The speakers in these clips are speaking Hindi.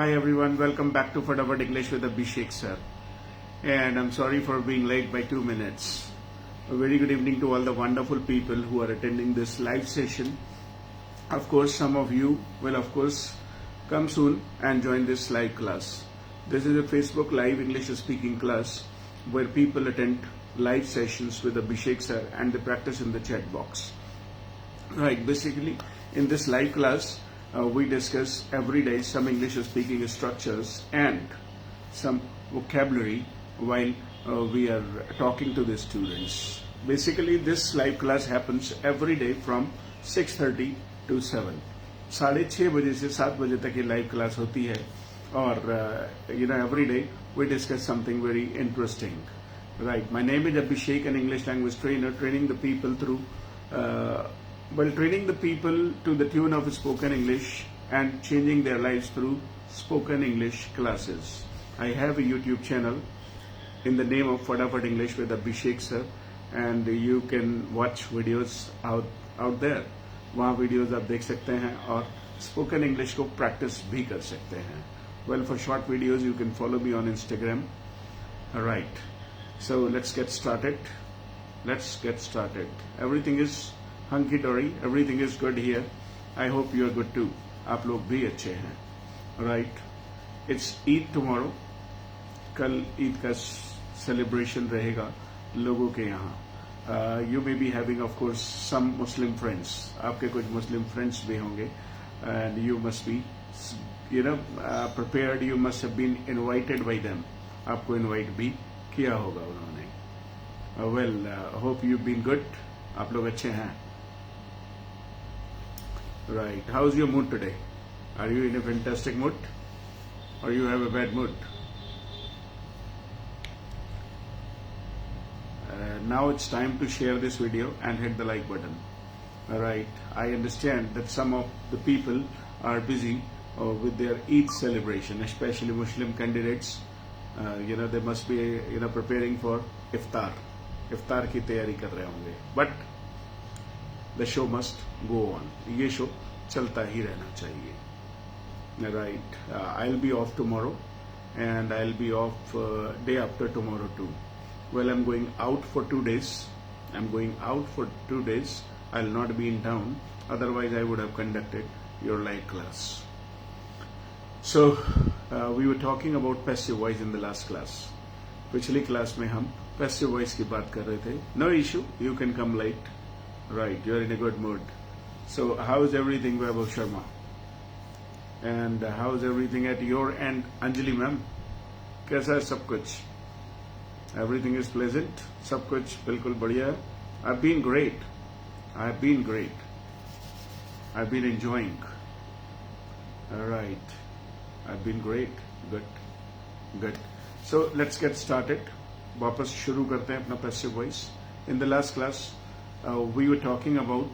Hi everyone, welcome back to Fadawad English with Abhishek sir. And I'm sorry for being late by 2 minutes. A very good evening to all the wonderful people who are attending this live session. Of course, some of you will of course come soon and join this live class. This is a Facebook live English speaking class where people attend live sessions with Abhishek sir and they practice in the chat box. Right, basically in this live class, we discuss every day some English speaking structures and some vocabulary while we are talking to the students. Basically, this live class happens every day from 6:30 to 7. 6:30 बजे से 7 बजे तक ये लाइव क्लास होती है और every day we discuss something very interesting. Right, my name is Abhishek, an English language trainer, training the people through training the people to the tune of spoken English and changing their lives through spoken English classes. I have a YouTube channel in the name of Fadawad English with Abhishek sir, and you can watch videos out there. वहाँ videos आप देख सकते हैं और spoken English को practice भी कर सकते हैं. Well, for short videos you can follow me on Instagram. Alright, so let's get started. Everything is hunky-dory, everything is good here. I hope you are good too. आप लोग भी अच्छे हैं. Right, it's Eid tomorrow. कल ईद का celebration रहेगा लोगों के यहाँ. You may be having of course some Muslim friends. आपके कुछ Muslim friends भी होंगे and you must be prepared. You must have been invited by them. आपको invite भी किया होगा उन्होंने. Hope you've been good. आप लोग अच्छे हैं. Right. How's your mood today? Are you in a fantastic mood? Or you have a bad mood? Now it's time to share this video and hit the like button. Alright. I understand that some of the people are busy with their Eid celebration, especially Muslim candidates. They must be preparing for iftar. Iftar की तैयारी कर रहे होंगे. But the show must go on. ये शो चलता ही रहना चाहिए. Right. I'll be off tomorrow and I'll be off day after tomorrow too. Well, I'm going out for 2 days. I'll not be in town. Otherwise, I would have conducted your live class. So, we were talking about passive voice in the last class. पिछली क्लास में हम passive voice की बात कर रहे थे. No issue. You can come late. Right, you're in a good mood. So, how's everything, Vaibhav Sharma? And how's everything at your end, Anjali ma'am? कैसा है सब कुछ? Everything is pleasant. सब कुछ बिल्कुल बढ़िया है. I've been great. I've been enjoying. All right. I've been great. Good. So let's get started. वापस शुरू करते हैं अपना passive voice. In the last class, we were talking about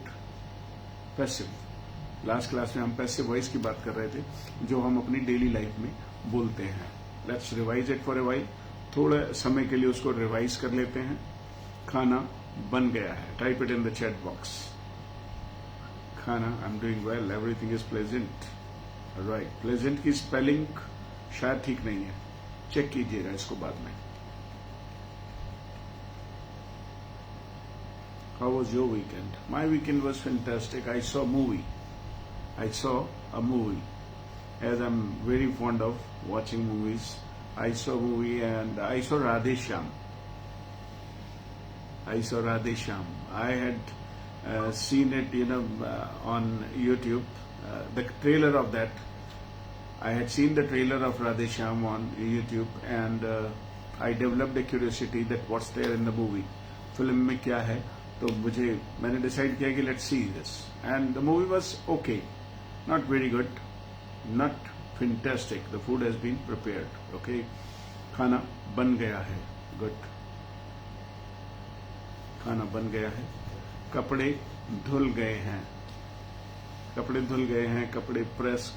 passive. Last class में हम passive voice की बात कर रहे थे, जो हम अपनी daily life में बोलते हैं. Let's revise it for a while. थोड़ा समय के लिए उसको रिवाइज कर लेते हैं. खाना बन गया है. Type it in the chat box. खाना, I'm doing well. Everything is pleasant. Right. Pleasant की spelling शायद ठीक नहीं है. चेक कीजिएगा इसको बाद में. How was your weekend? My weekend was fantastic. I saw a movie. As I'm very fond of watching movies, I saw a movie and I saw Radhe Shyam. I had seen it, on YouTube. The trailer of that. I had seen the trailer of Radhe Shyam on YouTube, and I developed a curiosity that what's there in the movie. फिल्म में क्या है? तो मैंने डिसाइड किया कि let's see this. And the movie was okay, not very good, not fantastic. The food has been prepared. Okay, खाना बन गया है. गुड. खाना बन गया है. कपड़े धुल गए हैं. कपड़े प्रेस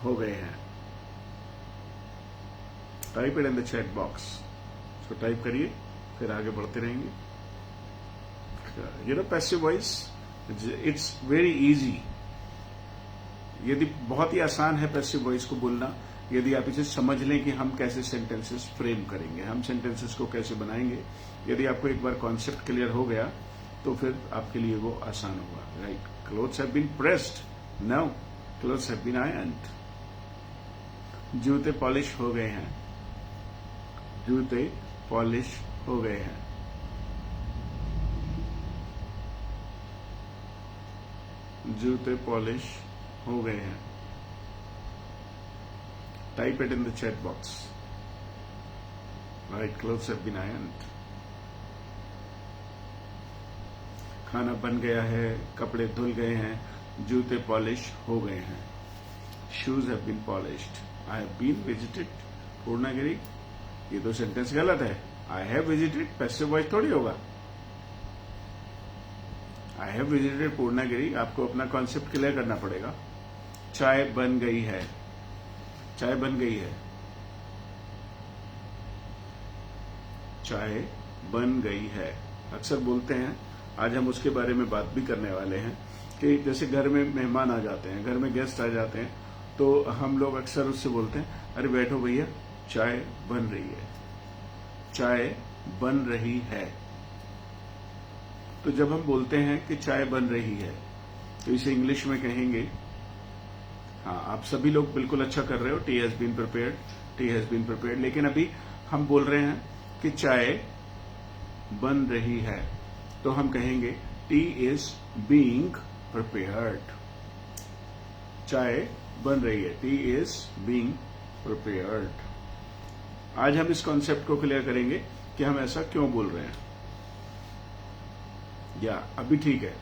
हो गए हैं. Type it in the chat box. इसको टाइप करिए, फिर आगे बढ़ते रहेंगे. Passive voice, it's very easy. यदि बहुत ही आसान है पैसिव वॉइस को बोलना, यदि आप इसे समझ लें कि हम कैसे सेंटेंसेस फ्रेम करेंगे, हम सेंटेंसेस को कैसे बनाएंगे, यदि आपको एक बार कॉन्सेप्ट क्लियर हो गया तो फिर आपके लिए वो आसान होगा। Right, clothes have been pressed, now clothes have been ironed. जूते पॉलिश हो गए हैं, जूते पॉलिश हो गए हैं। जूते पॉलिश हो गए हैं। Type it in the chat box. Right, clothes have been ironed. खाना बन गया है, कपड़े धुल गए हैं, जूते पॉलिश हो गए हैं। Shoes have been polished. I have been visited Purnagiri, ये तो सेंटेंस गलत है। I have visited passive voice थोड़ी होगा। आई हैव विजिटेड पूर्णागिरी, आपको अपना कॉन्सेप्ट क्लियर करना पड़ेगा। चाय बन गई है, चाय बन गई है, चाय बन गई है। अक्सर बोलते हैं, आज हम उसके बारे में बात भी करने वाले हैं कि जैसे घर में मेहमान आ जाते हैं, घर में गेस्ट आ जाते हैं, तो हम लोग अक्सर उससे बोलते हैं, अरे बैठो भैया, चाय बन रही है, चाय बन रही है। तो जब हम बोलते हैं कि चाय बन रही है, तो इसे इंग्लिश में कहेंगे, हाँ आप सभी लोग बिल्कुल अच्छा कर रहे हो, tea has been prepared, tea has been prepared, लेकिन अभी हम बोल रहे हैं कि चाय बन रही है, तो हम कहेंगे टी इज बीइंग प्रिपेयर्ड। चाय बन रही है, टी इज बीइंग प्रिपेयर्ड। आज हम इस कॉन्सेप्ट को क्लियर करेंगे कि हम ऐसा क्यों बोल रहे हैं। या अभी ठीक है,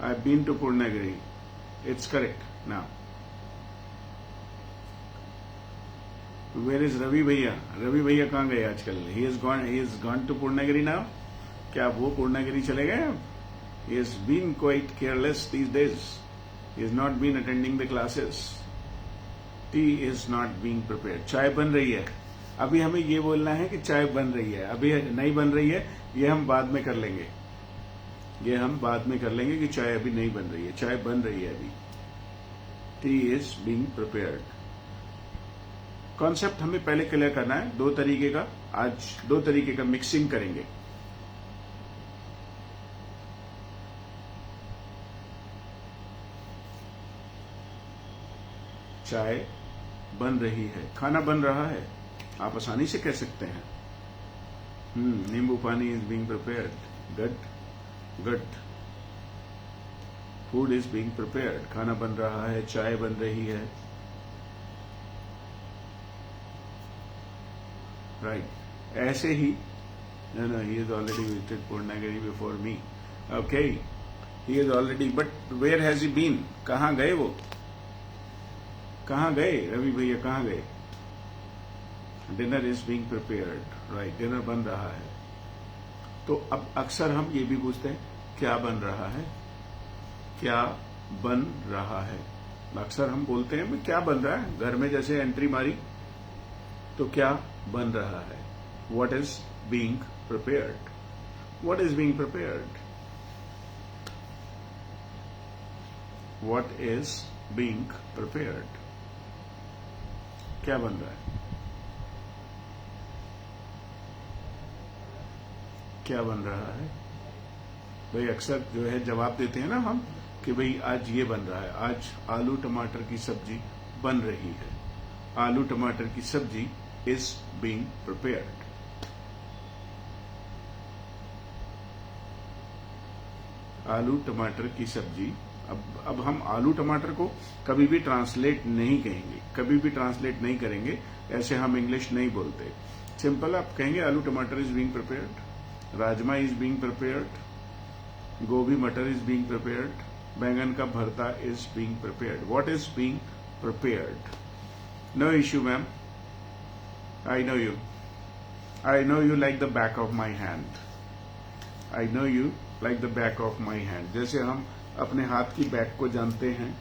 I have been to Purnagiri, it's correct now. Where is Ravi भैया? रवि भैया कहाँ गए आजकल? He is gone to Purnagiri now. क्या वो पूर्णागिरी चले गए अब? He is been quite careless these days, he is not been attending the classes. Tea is not being prepared. चाय बन रही है, अभी हमें ये बोलना है कि चाय बन रही है, अभी नहीं बन रही है, ये हम बाद में कर लेंगे, ये हम बाद में कर लेंगे कि चाय अभी नहीं बन रही है, चाय बन रही है अभी। T is being prepared. Concept हमें पहले क्लियर करना है, दो तरीके का, आज दो तरीके का मिक्सिंग करेंगे। चाय बन रही है, खाना बन रहा है, आप आसानी से कह सकते हैं। नींबू पानी is being prepared. Good good. Food is being prepared, खाना बन रहा है, चाय बन रही है। राइट, ऐसे ही no, he has already visited Purnagiri before me. Okay, he is already, but where has he been? कहाँ गए वो? कहाँ गए रवि भैया, कहाँ गए? Dinner is being prepared. Right, dinner बन रहा है। तो अब अक्सर हम ये भी पूछते हैं, क्या बन रहा है? क्या बन रहा है? अक्सर हम बोलते हैं क्या बन रहा है, घर में जैसे एंट्री मारी तो क्या बन रहा है? What is being prepared? What is being prepared? What is being prepared? क्या बन रहा है? क्या बन रहा है? भाई अक्सर जो है जवाब देते हैं ना हम कि भाई आज ये बन रहा है, आज आलू टमाटर की सब्जी बन रही है। आलू टमाटर की सब्जी इज बीइंग प्रिपेयर्ड। आलू टमाटर की सब्जी। अब हम आलू टमाटर को कभी भी ट्रांसलेट नहीं कहेंगे, कभी भी ट्रांसलेट नहीं करेंगे, ऐसे हम इंग्लिश नहीं बोलते। सिंपल आप कहेंगे aloo tamatar is being prepared, rajma is being prepared, gobhi matar is being prepared, बैंगन का bharta is being prepared. What is being prepared? No issue ma'am, I know you, I know you like the back of my hand, I know you like the back of my hand. जैसे हम अपने हाथ की बैक को जानते हैं,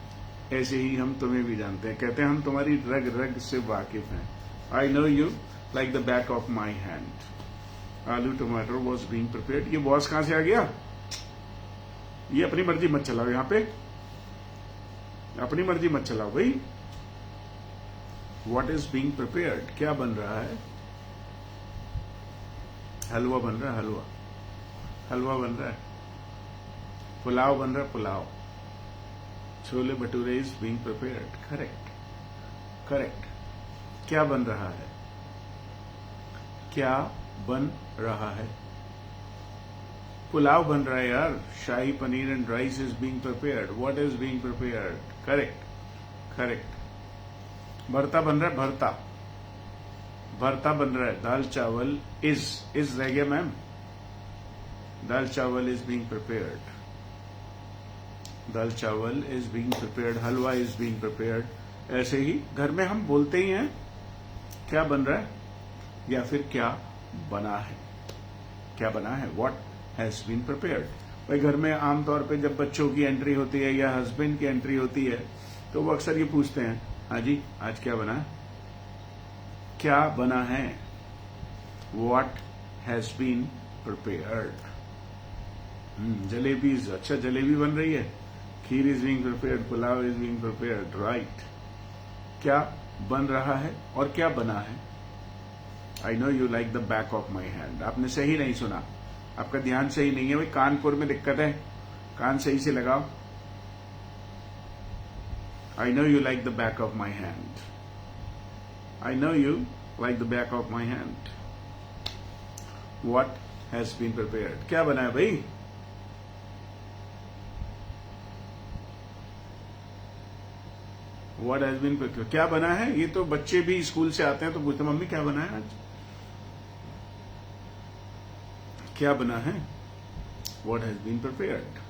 ऐसे ही हम तुम्हें भी जानते हैं। कहते हैं हम तुम्हारी रग रग से वाकिफ हैं। आई know you like the back of my hand. आलू टमाटर वॉज बीइंग प्रिपेयर्ड। ये वॉज कहां से आ गया? ये अपनी मर्जी मत चलाओ यहाँ पे। अपनी मर्जी मत चलाओ भाई। व्हाट इज बीइंग प्रिपेयर्ड, क्या बन रहा है? हलवा बन रहा है, हलवा, हलवा बन रहा है, पुलाव बन रहा है, pulao, chole bhature is being prepared. Correct, correct. क्या बन रहा है? क्या बन रहा है? पुलाव बन रहा है यार, shahi paneer and rice is being prepared. What is being prepared? Correct, correct. भरता बन रहा है, भरता, भरता बन रहा है। दाल चावल इज रह गया मैम, दाल चावल इज बीइंग प्रिपेयर्ड, दाल चावल is being prepared, halwa is being prepared. ऐसे ही घर में हम बोलते ही हैं क्या बन रहा है या फिर क्या बना है। क्या बना है, व्हाट हैज बीन प्रिपेयर्ड। भाई घर में आमतौर पे जब बच्चों की एंट्री होती है या हस्बैंड की एंट्री होती है तो वो अक्सर ये पूछते हैं, हाँ जी आज क्या बना है, क्या बना है, what has been prepared. Jalebi, अच्छा जलेबी बन रही है, kheer is being prepared, pulao is being prepared. Right, क्या बन रहा है और क्या बना है। I know you like the back of my hand. आपने सही नहीं सुना, आपका ध्यान सही नहीं है भाई, कानपुर में दिक्कत है, कान सही से लगाओ। I know you like the back of my hand, I know you like the back of my hand. What has been prepared, क्या बना है भाई। व्हाट हैज बीन प्रिपेयर्ड, क्या बना है। ये तो बच्चे भी स्कूल से आते हैं तो पूछते मम्मी क्या बना है आज, क्या बना है। व्हाट हैज बीन प्रिपेयर्ड,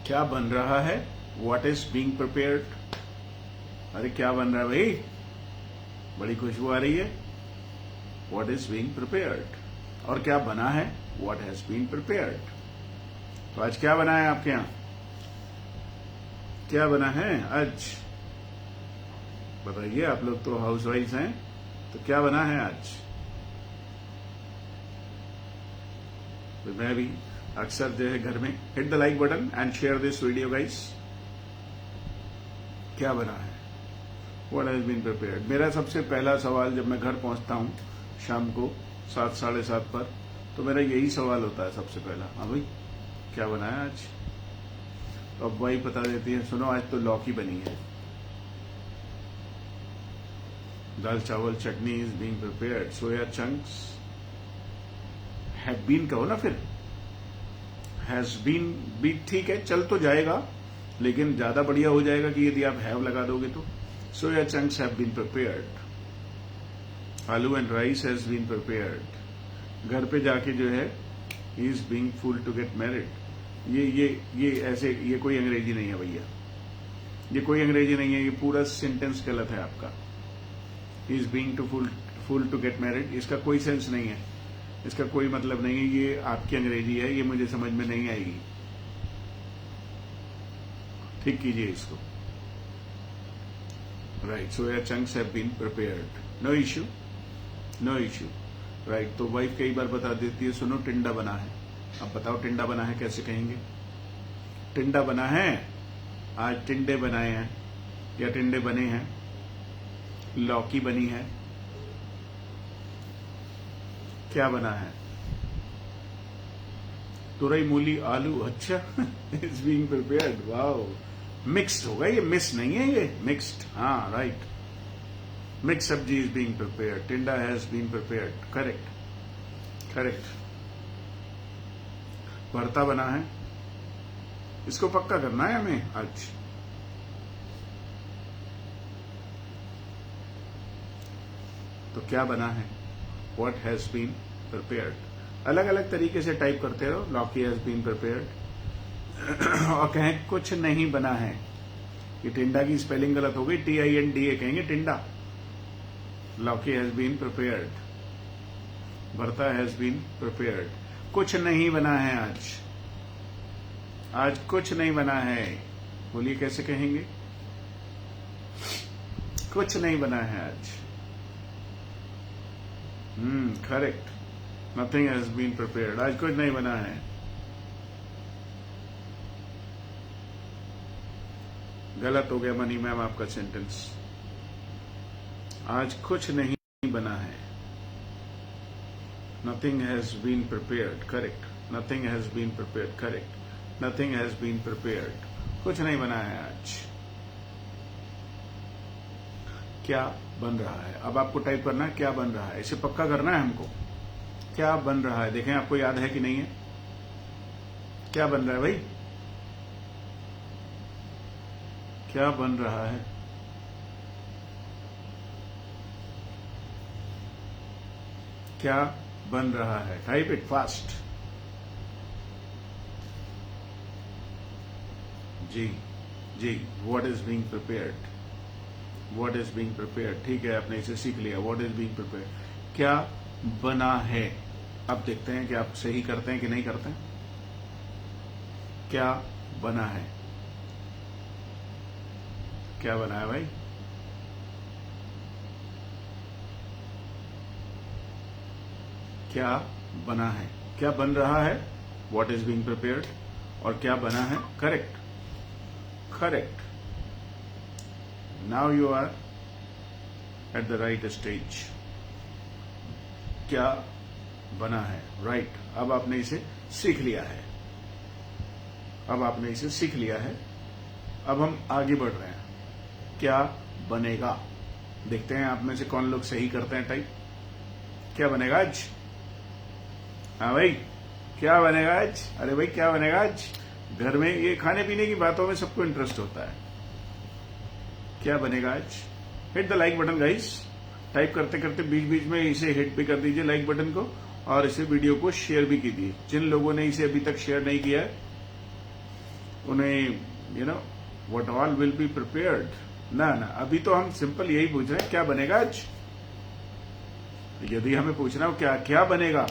क्या बन रहा है, व्हाट इज बीइंग प्रिपेयर्ड। अरे क्या बन रहा है भाई, बड़ी खुशबू आ रही है। व्हाट इज बीइंग प्रिपेयर्ड, और क्या बना है, व्हाट हैज बीन प्रिपेयर्ड। तो आज क्या बना है आपके यहां, क्या बना है आज, बताइए। आप लोग तो हाउस वाइफ हैं, तो क्या बना है आज। तो मैं भी अक्सर जो है घर में, hit the like button and share this video guys. क्या बना है, व्हाट हैज बीन प्रिपेयर्ड। मेरा सबसे पहला सवाल जब मैं घर पहुंचता हूं शाम को 7, 7:30 पर, तो मेरा यही सवाल होता है सबसे पहला, हाँ भाई क्या बना है आज। तो अब वही बता देती है, सुनो आज तो लौकी बनी है, dal chawal chutney is being prepared, soya chunks, have been कहो ना फिर, हैज बीन भी ठीक है, चल तो जाएगा, लेकिन ज्यादा बढ़िया हो जाएगा कि यदि आप हैव लगा दोगे तो। Soya chunks have been prepared, aloo and rice has been prepared. घर पे जाके जो है ही is being full to get married. ये ऐसे, ये कोई अंग्रेजी नहीं है भैया, ये कोई अंग्रेजी नहीं है, ये पूरा सेंटेंस गलत है आपका। He is being full to get married, इसका कोई सेंस नहीं है, इसका कोई मतलब नहीं है, ये आपकी अंग्रेजी है, ये मुझे समझ में नहीं आएगी। ठीक कीजिए इसको। Right, soya chunks have been prepared, no issue, no issue. Right, तो वाइफ कई बार बता देती है, सुनो टिंडा बना है। अब बताओ टिंडा बना है कैसे कहेंगे। टिंडा बना है, आज टिंडे बनाए हैं या टिंडे बने हैं, लौकी बनी है, क्या बना है, तुरई मूली आलू, अच्छा is being prepared. Wow, mixed होगा ये, मिस नहीं है ये, मिक्स्ड। हाँ right, mix sabzi is being prepared, tinda has been prepared. Correct, correct. भरता बना है, इसको पक्का करना है हमें आज। तो क्या बना है, व्हाट हैज बीन प्रिपेयर्ड। अलग अलग तरीके से टाइप करते रहो, लौकी हैज बीन प्रिपेयर्ड। और कहें कुछ नहीं बना है, ये टिंडा की स्पेलिंग गलत हो गई, TINDA कहेंगे टिंडा। लौकी हैज बीन प्रिपेयर्ड, भरता हैज बीन प्रिपेयर्ड। कुछ नहीं बना है आज, आज कुछ नहीं बना है, बोलिए कैसे कहेंगे। कुछ नहीं बना है आज। Correct, nothing has been prepared, आज कुछ नहीं बना है। गलत हो गया मनी मैम आपका सेंटेंस। आज कुछ नहीं बना है। Nothing has been prepared, correct. Nothing has been prepared, correct. Nothing has been prepared, कुछ नहीं बना है आज। क्या बन रहा है? अब आपको टाइप करना है क्या बन रहा है, इसे पक्का करना है हमको। क्या बन रहा है, देखें आपको याद है कि नहीं है। क्या बन रहा है भाई, क्या बन रहा है? क्या बन रहा है? Type it fast. जी जी, what is being prepared, what is being prepared. ठीक है, आपने इसे सीख लिया, व्हाट इज बीइंग प्रिपेयर्ड। क्या बना है? अब देखते हैं कि आप सही करते हैं कि नहीं करते हैं। क्या बना है? क्या बना है भाई? क्या बना है? क्या बन रहा है, व्हाट इज बीइंग प्रिपेयर्ड, और क्या बना है, correct correct. Now you are at the right stage. क्या बना है, राइट। अब आपने इसे सीख लिया है, अब आपने इसे सीख लिया है। अब हम आगे बढ़ रहे हैं। क्या बनेगा, देखते हैं आप में से कौन लोग सही करते हैं टाइप। क्या बनेगा आज? हाँ भाई, क्या बनेगा आज? अरे भाई क्या बनेगा आज? घर में ये खाने पीने की बातों में सबको इंटरेस्ट होता है। क्या बनेगा आज? Hit the like button guys. Type करते करते बीच बीच में इसे हिट भी कर दीजिए लाइक बटन को, और इसे वीडियो को शेयर भी कीजिए। जिन लोगों ने इसे अभी तक शेयर नहीं किया है उन्हें you know what all will be prepared. ना ना, अभी तो हम सिंपल यही पूछ रहे हैं क्या बनेगा आज। यदि हमें पूछना हो क्या क्या बनेगा,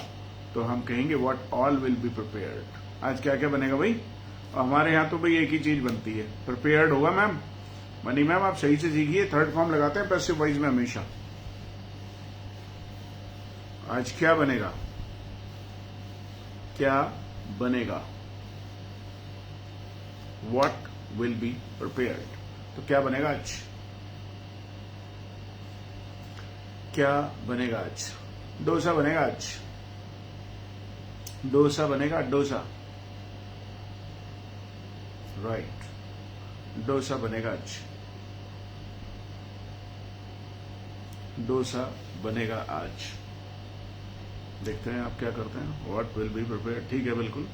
तो हम कहेंगे what all will be prepared. आज क्या क्या बनेगा भाई? हमारे यहां तो भाई एक ही चीज बनती है, प्रिपेयर्ड होगा मैम। मनी मैम आप सही से सीखिए, थर्ड फॉर्म लगाते हैं पैसिव वॉइस में हमेशा। आज क्या बनेगा? क्या बनेगा, व्हाट विल बी प्रिपेयर्ड। तो क्या बनेगा आज? क्या बनेगा आज? डोसा बनेगा आज। डोसा बनेगा, डोसा, राइट। डोसा बनेगा आज। डोसा बनेगा आज। देखते हैं आप क्या करते हैं। व्हाट विल बी प्रिपेयर्ड, ठीक है बिल्कुल।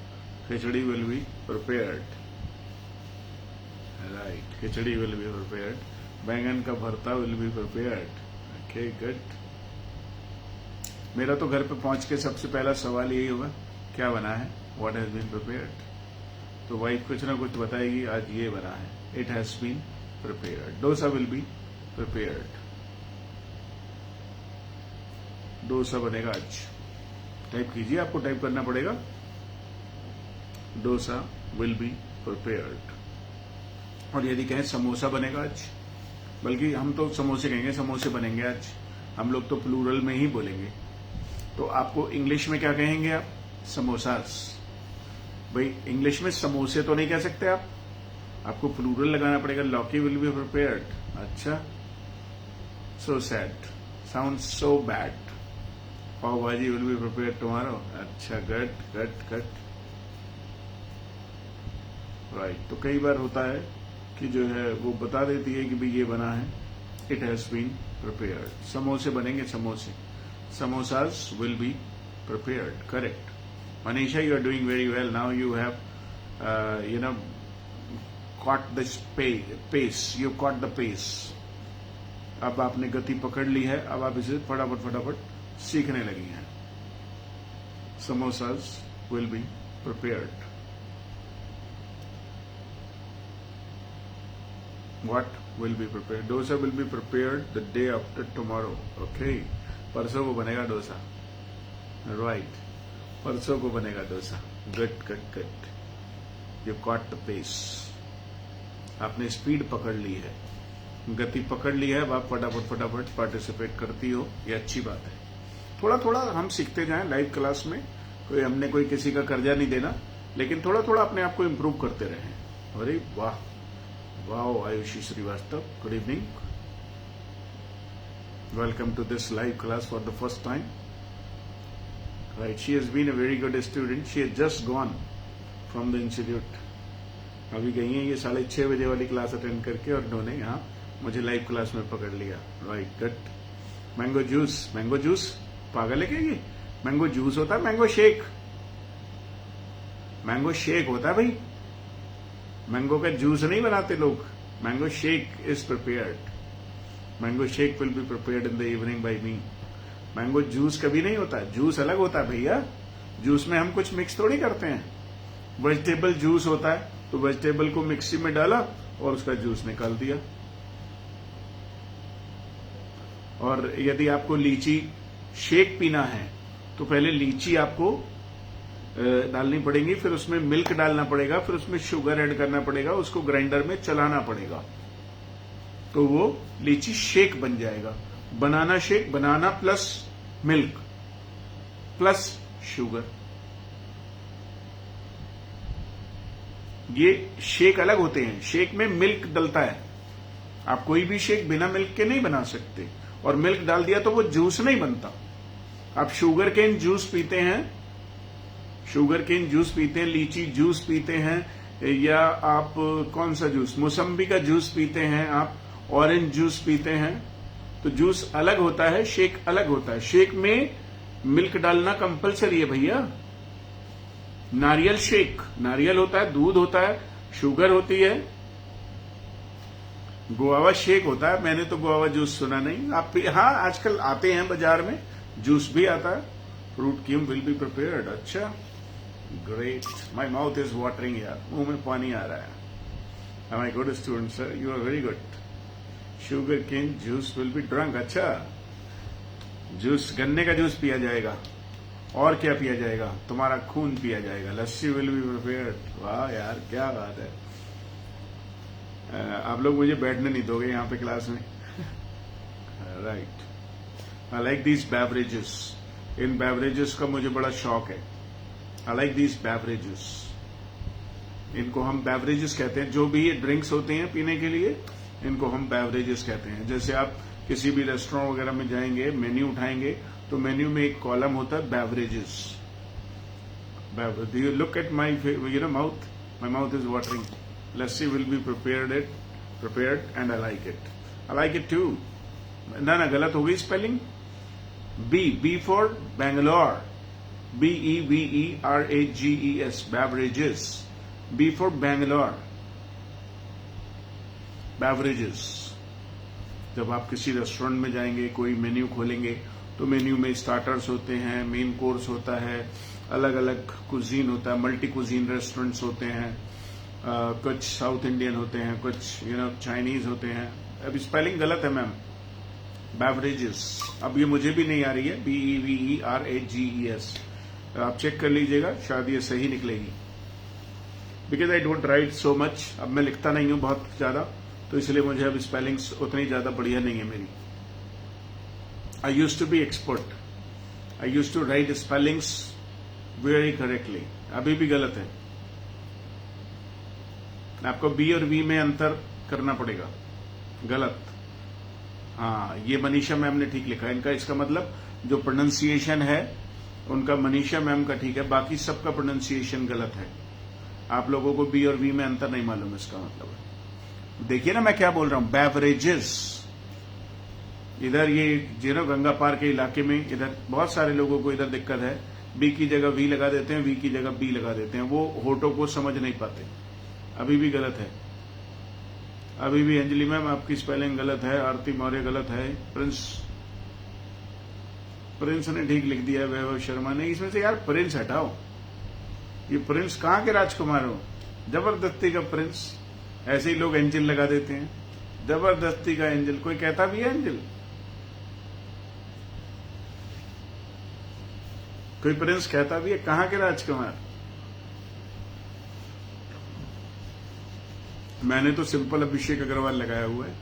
Khichdi will be prepared, right. Khichdi will be prepared. बैंगन का भरता will be prepared, okay good. मेरा तो घर पे पहुंच के सबसे पहला सवाल यही होगा क्या बना है, व्हाट हैज बीन प्रिपेयर्ड। तो वाइफ कुछ ना कुछ बताएगी, आज ये बना है, it has been prepared. Dosa will be prepared, dosa बनेगा आज। टाइप कीजिए, आपको टाइप करना पड़ेगा। Dosa will be prepared. और यदि कहें समोसा बनेगा आज, बल्कि हम तो समोसे कहेंगे, समोसे बनेंगे आज। हम लोग तो प्लूरल में ही बोलेंगे। तो आपको इंग्लिश में क्या कहेंगे आप? समोसास। भाई इंग्लिश में समोसे तो नहीं कह सकते आप, आपको प्लूरल लगाना पड़ेगा। लौकी विल बी प्रिपेयर्ड, अच्छा, so sad, sound so bad. Pav bhaji will be prepared tomorrow, अच्छा, गट गट गट, राइट। तो कई बार होता है कि जो है वो बता देती है कि भाई ये बना है, इट हैज बीन प्रिपेयर्ड। समोसे बनेंगे, समोसे, samosas will be prepared, correct. Manisha, you are doing very well. Now you have caught the pace, you caught the pace। अब आपने गति पकड़ ली है, अब आप इसे फटाफट फटाफट सीखने लगी हैं। Samosas will be prepared, what will be prepared, dosa will be prepared the day after tomorrow, okay। परसों को बनेगा डोसा, right। परसों को बनेगा dosa, good good good, you caught the pace। आपने स्पीड पकड़ ली है, गति पकड़ ली है, अब आप फटाफट फटाफट पार्टिसिपेट करती हो, ये अच्छी बात है। थोड़ा थोड़ा हम सीखते जाएं लाइव क्लास में, हमने कोई किसी का कर्जा नहीं देना, लेकिन थोड़ा थोड़ा अपने आप को इम्प्रूव करते रहें। अरे वाह Wow, Ayushi Srivastav, good evening. Welcome to this live class for the first time. Right, she has been a very good student. She has just gone from the institute. अभी गई हैं ये 6:30 बजे वाली क्लास अटेंड करके और उन्होंने यहाँ मुझे लाइव क्लास में पकड़ लिया. Right, good. मैंगो जूस पागल है क्या ये? मैंगो जूस होता है, मैंगो शेक होता है भाई. मैंगो का जूस नहीं बनाते लोग. Mango shake is prepared. Mango shake will be prepared in the evening by me. Mango juice कभी नहीं होता. जूस अलग होता है भैया. जूस में हम कुछ मिक्स थोड़ी करते हैं. वेजिटेबल जूस होता है, तो वेजिटेबल को मिक्सी में डाला और उसका जूस निकाल दिया. और यदि आपको लीची शेक पीना है तो पहले लीची आपको डालनी पड़ेगी, फिर उसमें मिल्क डालना पड़ेगा, फिर उसमें शुगर ऐड करना पड़ेगा, उसको ग्राइंडर में चलाना पड़ेगा, तो वो लीची शेक बन जाएगा. बनाना शेक, बनाना प्लस मिल्क प्लस शुगर, ये शेक अलग होते हैं. शेक में मिल्क डलता है. आप कोई भी शेक बिना मिल्क के नहीं बना सकते, और मिल्क डाल दिया तो वो जूस नहीं बनता. आप शुगर केन जूस पीते हैं, लीची जूस पीते हैं, या आप कौन सा जूस, मौसम्बी का जूस पीते हैं, आप ऑरेंज जूस पीते हैं, तो जूस अलग होता है, शेक अलग होता है. शेक में मिल्क डालना कंपलसरी है भैया. नारियल शेक, नारियल होता है, दूध होता है, शुगर होती है. गुआवा शेक होता है. मैंने तो गुआवा जूस सुना नहीं. आप हाँ, आजकल आते हैं बाजार में, जूस भी आता है. Fruit cream will be prepared. अच्छा, great. My mouth is watering यार, मुंह में पानी आ रहा है. Am I good student, sir? You are very good. Sugar cane juice will be drunk. अच्छा, जूस, गन्ने का जूस पिया जाएगा. और क्या पिया जाएगा? तुम्हारा खून पिया जाएगा. लस्सी विल बी प्रिपेयर्ड. वाह यार, क्या बात है. आप लोग मुझे बैठने नहीं दोगे यहाँ पे क्लास में. Right. I like these beverages. In beverages का मुझे बड़ा शौक है. I like these beverages. इनको हम बेवरेजेस कहते हैं. जो भी ये ड्रिंक्स होते हैं पीने के लिए, इनको हम बेवरेजेस कहते हैं. जैसे आप किसी भी रेस्टोरेंट वगैरह में जाएंगे, मेन्यू उठाएंगे, तो मेन्यू में एक कॉलम होता है beverages. You look at my mouth. My mouth is watering. Lassi will be prepared and I like it. I like it too. ना गलत हो गई spelling. B for Bangalore. BEVERAGES. Beverages. B for Bangalore. Beverages. जब आप किसी रेस्टोरेंट में जाएंगे, कोई मेन्यू खोलेंगे, तो मेन्यू में स्टार्टर्स होते हैं, मेन कोर्स होता है, अलग अलग कुजीन होता है, मल्टी कुजीन रेस्टोरेंट्स होते हैं. कुछ साउथ इंडियन होते हैं, कुछ चाइनीज होते हैं. अभी स्पेलिंग गलत है मैम. बेवरेजेस. अब ये मुझे भी नहीं आ रही है. BEVERAGES. आप चेक कर लीजिएगा, शायद ये सही निकलेगी. Because I don't right so much. अब मैं लिखता नहीं हूं बहुत ज्यादा, तो इसलिए मुझे अब स्पेलिंग्स उतनी ज्यादा बढ़िया नहीं है मेरी. I used to be expert. I used to write spellings very correctly. अभी भी गलत है. आपको बी और वी में अंतर करना पड़ेगा. गलत. हाँ, ये मनीषा मैम ने ठीक लिखा है. इनका, इसका मतलब जो प्रोनाउंसिएशन है उनका मनीषा मैम का ठीक है, बाकी सबका प्रोनाउंसिएशन गलत है. आप लोगों को बी और वी में अंतर नहीं मालूम, इसका मतलब है. देखिए ना मैं क्या बोल रहा हूं. बेवरेजेस. इधर ये गंगा पार के इलाके में इधर बहुत सारे लोगों को इधर दिक्कत है. बी की जगह वी लगा देते हैं, वी की जगह बी लगा देते हैं. वो होठों को समझ नहीं पाते. अभी भी गलत है. अभी भी अंजलि मैम आपकी स्पेलिंग गलत है. आरती मौर्य गलत है. प्रिंस ने ठीक लिख दिया है. वैभव शर्मा ने. इसमें से यार प्रिंस हटाओ. ये प्रिंस कहाँ के राजकुमार हो? जबरदस्ती का प्रिंस. ऐसे ही लोग एंजल लगा देते हैं. जबरदस्ती का एंजल. कोई कहता भी है एंजल? कोई प्रिंस कहता भी है? कहाँ के राजकुमार? मैंने तो सिंपल अभिषेक अग्रवाल लगाया हुआ है.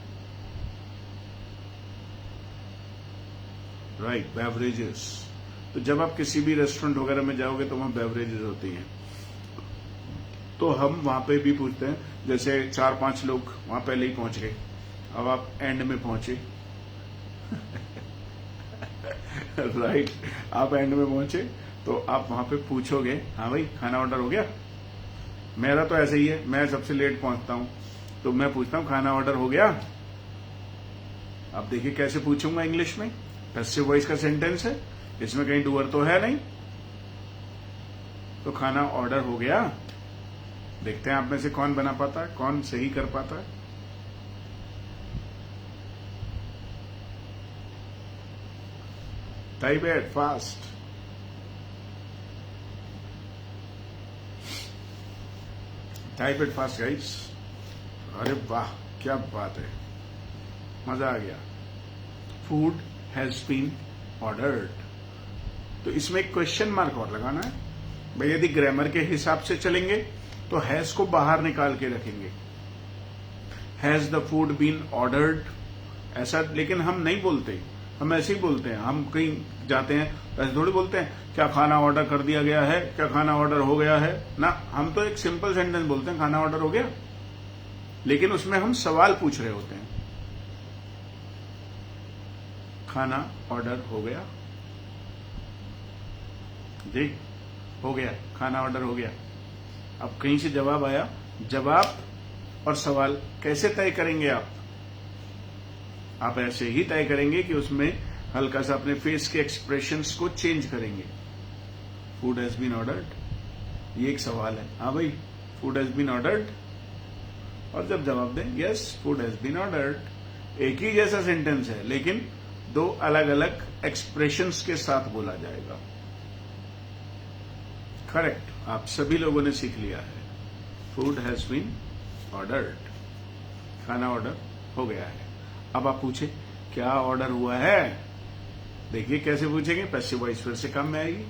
राइट. बेवरेजेस. तो जब आप किसी भी रेस्टोरेंट वगैरह में जाओगे तो वहां बेवरेजेस होती हैं, तो हम वहां पे भी पूछते हैं जैसे 4-5 लोग वहां पहले ही पहुंच गए, अब आप एंड में पहुंचे राइट आप एंड में पहुंचे तो आप वहां पे पूछोगे, हाँ भाई खाना ऑर्डर हो गया। मेरा तो ऐसे ही है, मैं सबसे लेट पहुंचता हूं तो मैं पूछता हूं खाना ऑर्डर हो गया। अब देखिए कैसे पूछूंगा इंग्लिश में, पैसिव वॉइस का सेंटेंस है, इसमें कहीं डूअर तो है नहीं, तो खाना ऑर्डर हो गया। देखते हैं आप में से कौन बना पाता है, कौन सही कर पाता है। Type it fast. Type it fast guys. अरे वाह क्या बात है, मजा आ गया। फूड हैज बीन ऑर्डर्ड, तो इसमें एक क्वेश्चन मार्क और लगाना है भाई। यदि ग्रामर के हिसाब से चलेंगे तो हैज को बाहर निकाल के रखेंगे, has the food been ordered ऐसा, लेकिन हम नहीं बोलते, हम ऐसे ही बोलते हैं। हम कहीं जाते हैं तो ऐसे थोड़ी बोलते हैं क्या खाना ऑर्डर कर दिया गया है, क्या खाना ऑर्डर हो गया है ना। हम तो एक सिंपल सेंटेंस बोलते हैं खाना ऑर्डर हो गया, लेकिन उसमें हम सवाल पूछ रहे होते हैं। खाना ऑर्डर हो गया जी, हो गया, खाना ऑर्डर हो गया। अब कहीं से जवाब आया, जवाब और सवाल कैसे तय करेंगे आप? आप ऐसे ही तय करेंगे कि उसमें हल्का सा अपने फेस के एक्सप्रेशंस को चेंज करेंगे। फूड हैज बीन ऑर्डर्ड, ये एक सवाल है, हाँ भाई फूड हैज बीन ऑर्डर्ड, और जब जवाब दें yes food has been ordered. एक ही जैसा सेंटेंस है लेकिन दो अलग अलग एक्सप्रेशंस के साथ बोला जाएगा। करेक्ट, आप सभी लोगों ने सीख लिया है। फूड हैज बीन ऑर्डर्ड, खाना ऑर्डर हो गया है। अब आप पूछे क्या ऑर्डर हुआ है? देखिए कैसे पूछेंगे, पैसिव वॉइस फिर से काम में आएगी,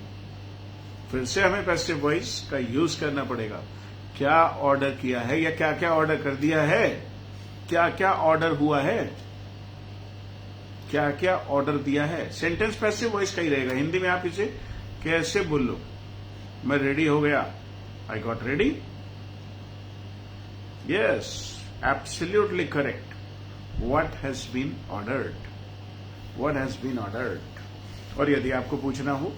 फिर से हमें पैसिव वॉइस का यूज करना पड़ेगा। क्या ऑर्डर किया है या क्या क्या ऑर्डर कर दिया है, क्या क्या ऑर्डर हुआ है, क्या क्या ऑर्डर दिया है। सेंटेंस पैसिव वॉइस का ही रहेगा। हिंदी में आप इसे कैसे बोलो, मैं रेडी हो गया, I got ready. Yes absolutely correct. What has been ordered? What has been ordered? और यदि आपको पूछना हो,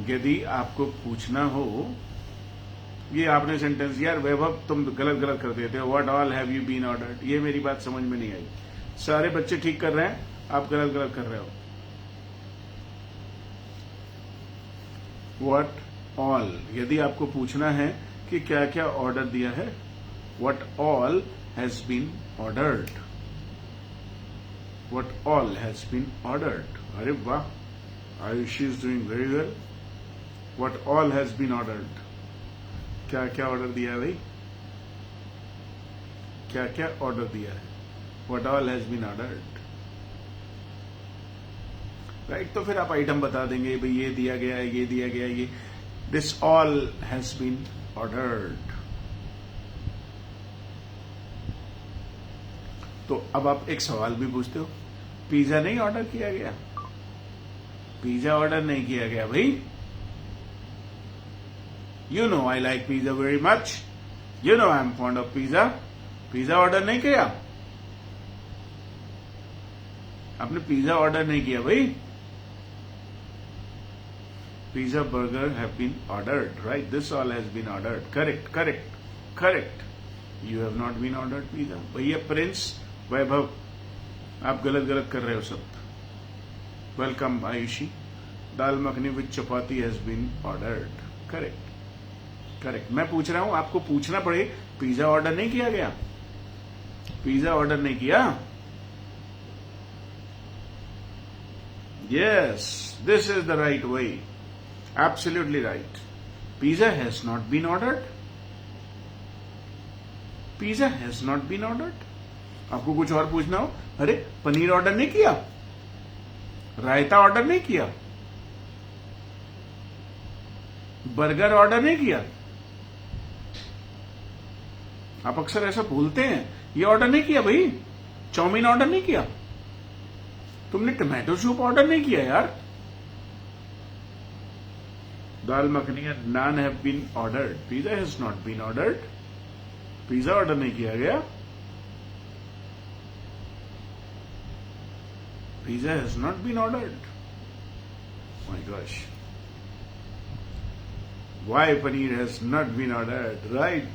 यदि आपको पूछना हो, ये आपने सेंटेंस यार वैभव तुम गलत गलत कर देते हो, What all have you been ordered? ये मेरी बात समझ में नहीं आई। सारे बच्चे ठीक कर रहे हैं, आप गलत गलत कर रहे हो। What all, यदि आपको पूछना है कि क्या क्या ऑर्डर दिया है, What all has been ordered? What all has been ordered? अरे वाह, Ayushi is doing very well. What all has been ordered? क्या क्या ऑर्डर दिया है भाई, क्या क्या ऑर्डर दिया है? What all has been ordered? Right, तो फिर आप आइटम बता देंगे भाई ये दिया गया है, ये दिया गया है, ये this all has been ordered. तो अब आप एक सवाल भी पूछते हो, पिज्जा नहीं ऑर्डर किया गया? पिज्जा ऑर्डर नहीं किया गया भाई। You know I like pizza very much, you know I am fond of pizza. Pizza order नहीं किया, आपने पिज्जा ऑर्डर नहीं किया भाई। Pizza burger have been ordered, right, this all has been ordered. Correct correct correct. You have not been ordered pizza. भैया प्रिंस वैभव आप गलत गलत कर रहे हो सब। Welcome Ayushi, dal makhani with chapati has been ordered. Correct correct. मैं पूछ रहा हूं, आपको पूछना पड़े, पिज्जा ऑर्डर नहीं किया गया, पिज्जा ऑर्डर नहीं किया। Yes this is the right way, absolutely right. Pizza has not been ordered, pizza has not been ordered. आपको कुछ और पूछना हो, अरे पनीर ऑर्डर नहीं किया, रायता ऑर्डर नहीं किया, बर्गर ऑर्डर नहीं किया। आप अक्सर ऐसा भूलते हैं, ये ऑर्डर नहीं किया भाई, चाउमीन ऑर्डर नहीं किया, तुमने टमाटो सूप ऑर्डर नहीं किया यार। Dal makhani and naan have been ordered, pizza has not been ordered. Pizza order नहीं किया गया? Pizza has not been ordered. My gosh. Why paneer has not been ordered? Right.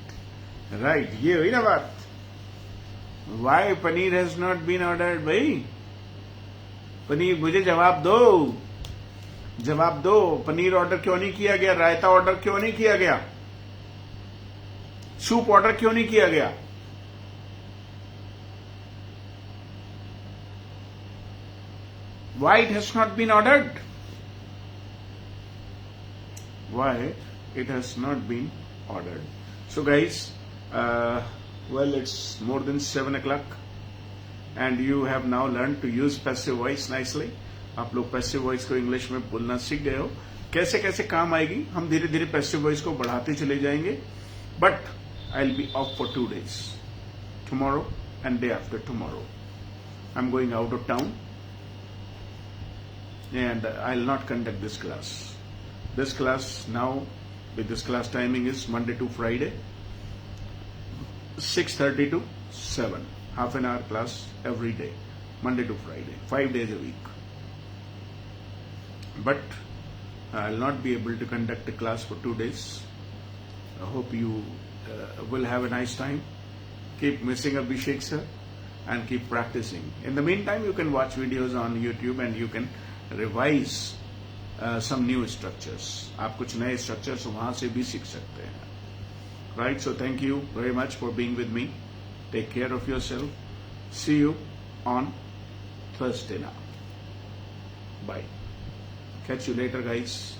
Right. ये हुई ना बात. Why paneer has not been ordered, भाई? पनीर, मुझे जवाब दो. जवाब दो. पनीर ऑर्डर क्यों नहीं किया गया? रायता ऑर्डर क्यों नहीं किया गया? सूप ऑर्डर क्यों नहीं किया गया? Why it has not been ordered? Why it has not been ordered? So guys, well, it's more than 7 o'clock and you have now learned to use passive voice nicely. आप लोग passive voice को इंग्लिश में बोलना सीख गए हो. कैसे कैसे काम आएगी, हम धीरे धीरे passive voice को बढ़ाते चले जाएंगे. But I'll be off for 2 days, tomorrow and day after tomorrow. I'm going out of town and I'll not conduct this class. This class now, with this class timing is Monday to Friday, 6:30 to 7. Half an hour class every day, Monday to Friday, 5 days a week. But I'll not be able to conduct a class for 2 days. I hope you will have a nice time. Keep missing Abhishek sir and keep practicing. In the meantime, you can watch videos on YouTube and you can revise some new structures. आप कुछ नए structures वहां से भी सीख सकते हैं. Right? So thank you very much for being with me. Take care of yourself. See you on Thursday now. Bye. Catch you later, guys.